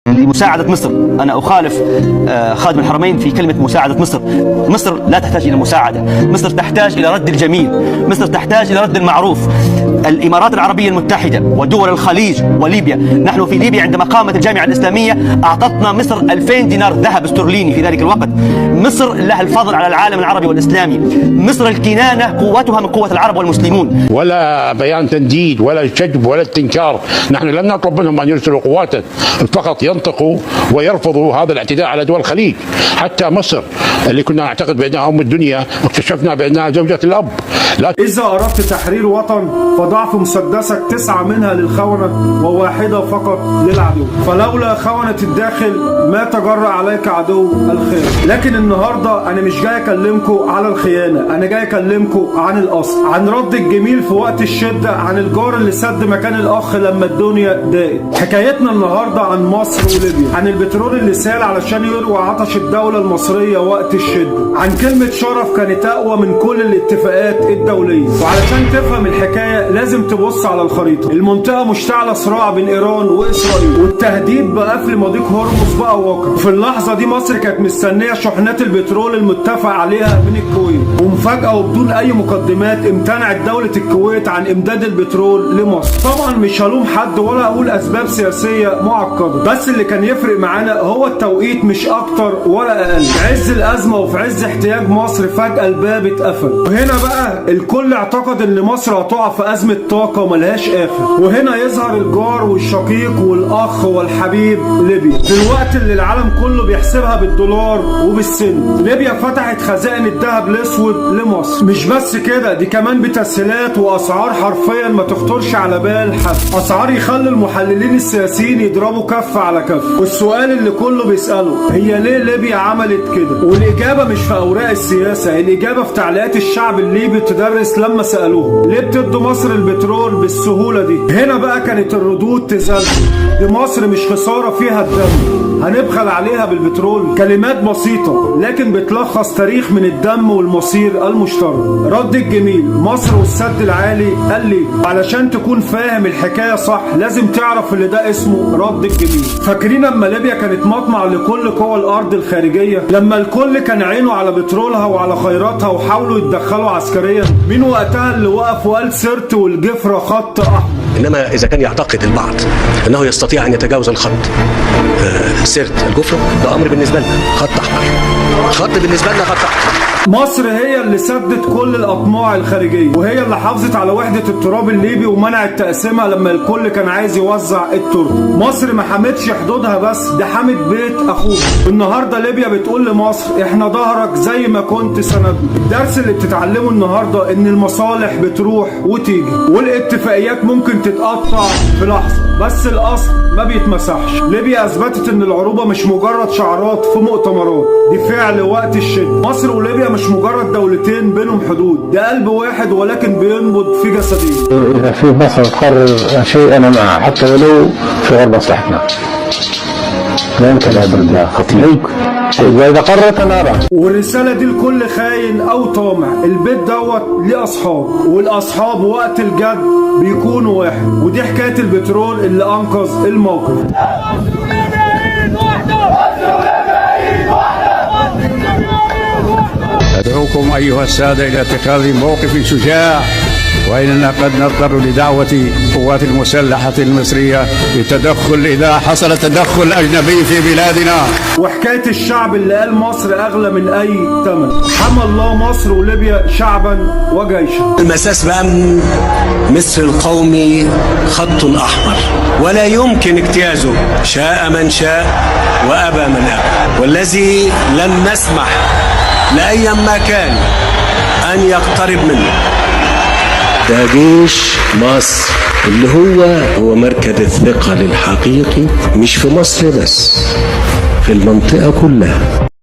لمساعدة مصر. أنا أخالف خادم الحرمين في كلمة مساعدة مصر. مصر لا تحتاج إلى مساعدة، مصر تحتاج إلى رد الجميل، مصر تحتاج إلى رد المعروف. الإمارات العربية المتحدة ودول الخليج وليبيا، نحن في ليبيا عندما قامت الجامعة الإسلامية أعطتنا مصر 2000 دينار ذهب استرليني في ذلك الوقت. مصر لها الفضل على العالم العربي والإسلامي. مصر الكنانة قوتها من قوة العرب والمسلمون. ولا بيان تنديد ولا شجب ولا استنكار، نحن لم نطلب منهم أن يرسلوا قواتا، فقط ينطقوا ويرفضوا هذا الاعتداء على دول الخليج. حتى مصر اللي كنا نعتقد بأنها أم الدنيا اكتشفنا بأنها زوجة الأب. إذا أردت تحرير وطن فضع في مسدسك 9 منها للخونة وواحدة فقط للعدو، فلولا خونة الداخل ما تجرأ عليك عدو الخير. لكن النهاردة أنا مش جاي أكلمكم على الخيانة، أنا جاي أكلمكم عن الأصل، عن رد الجميل في وقت الشدة، عن الجار اللي سد مكان الأخ لما الدنيا ضاقت. حكايتنا النهاردة عن مصر وليبيا، عن البترول اللي سال علشان يروي عطش الدولة المصرية وقت الشدة، عن كلمة شرف كانت أقوى من كل الاتفاقات الدولية. وعلشان تفهم الحكاية لازم تبص على الخريطة. المنطقة مشتعلة صراع بين إيران وإسرائيل، والتهديد بقفل مضيق هرمز بقى واقع. في اللحظة دي مصر كانت مستنية شحنات البترول المتفق عليها من الكويت، ومفاجأة وبدون أي مقدمات امتنعت دولة الكويت عن إمداد البترول لمصر. طبعا مش هلوم حد ولا أقول أسباب سياسية معقدة، بس اللي كان يفرق معانا هو التوقيت مش أكتر ولا أقل. في عز الأزمة وفي عز احتياج مصر فجأة الباب اتقفل، وهنا بقى الكل اعتقد ان مصر هتقع في أزمة طاقة وملهاش آخر، وهنا يظهر الجار والشقيق والأخ والحبيب ليبيا. في الوقت اللي العالم كله بيحسبها بالدولار وبالسن، ليبيا فتحت خزائن الذهب الأسود لمصر. مش بس كده، دي كمان بتسهيلات وأسعار حرفيا ما تخطرش على بال حد، أسعار يخلي المحللين السياسيين يضربوا كف على كف. والسؤال اللي كله بيسأله، هي ليه ليبيا عملت كده؟ والإجابة مش في أوراق السياسة، الإجابة في تعليقات الشعب الليبي تدرس لما سألوه ليه بتدوا مصر البترول بالسهولة دي؟ هنا بقى كانت الردود تزلزل. دي مصر مش خسارة فيها الدم، هنبخل عليها بالبترول. كلمات بسيطة لكن بتلخص تاريخ من الدم والمصير المشترك. رد الجميل، مصر والسد العالي قال لي. علشان تكون فاهم الحكاية صح لازم تعرف اللي ده اسمه رد الجميل. فاكرين اما ليبيا كانت مطمع لكل قوى الأرض الخارجية، لما الكل كان عينه على بترولها وعلى خيراتها وحاولوا يتدخلوا عسكريا؟ مين وقتها اللي وقف وقال سرت والجفرة خط أحمر؟ إنما إذا كان يعتقد البعض أنه يستطيع أن يتجاوز الخط، سرت الجفرة، ده أمر بالنسبة لنا خط أحمر، خط بالنسبة لنا خط أحمر. مصر هي اللي سدت كل الأطماع الخارجية، وهي اللي حافظت على وحدة التراب الليبي ومنعت تقسيمها لما الكل كان عايز يوزع التراب. مصر ما حمتش حدودها بس، ده حمت بيت أخوها. النهاردة ليبيا بتقول لمصر احنا ظهرك زي ما كنت سندنا. الدرس اللي بتتعلمه النهاردة ان المصالح بتروح وتيجي، والاتفاقيات ممكن تتقطع في لحظة، بس الأصل ما بيتمسحش. ليبيا أثبتت ان العروبة مش مجرد شعارات في مؤتمرات، دي فعل وقت الشدة. مصر وليبيا مش مجرد دولتين بينهم حدود، ده قلب واحد ولكن بينبض في جسدين. إذا في مصر تقرر شيء أنا معه حتى ولو في غير مصلحتنا، لا يمكن أبرد خطير. وإذا قررت أنا أرى. والرسالة دي لكل خاين أو طامع، البيت دوت ليه أصحاب، والأصحاب وقت الجد بيكونوا واحد. ودي حكاية البترول اللي أنقذ الموقف. أدعوكم أيها السادة إلى اتخاذ موقف شجاع، وإننا قد نضطر لدعوة القوات المسلحة المصرية للتدخل إذا حصل تدخل أجنبي في بلادنا. وحكاية الشعب اللي قال مصر أغلى من أي ثمن. حمى الله مصر وليبيا شعبا وجيشا. المساس بأمن مصر القومي خط أحمر ولا يمكن اجتيازه، شاء من شاء وأبى من أبى، والذي لن نسمح لأي ما كان أن يقترب منه. ده جيش مصر اللي هو مركز الثقة الحقيقي، مش في مصر بس، في المنطقة كلها.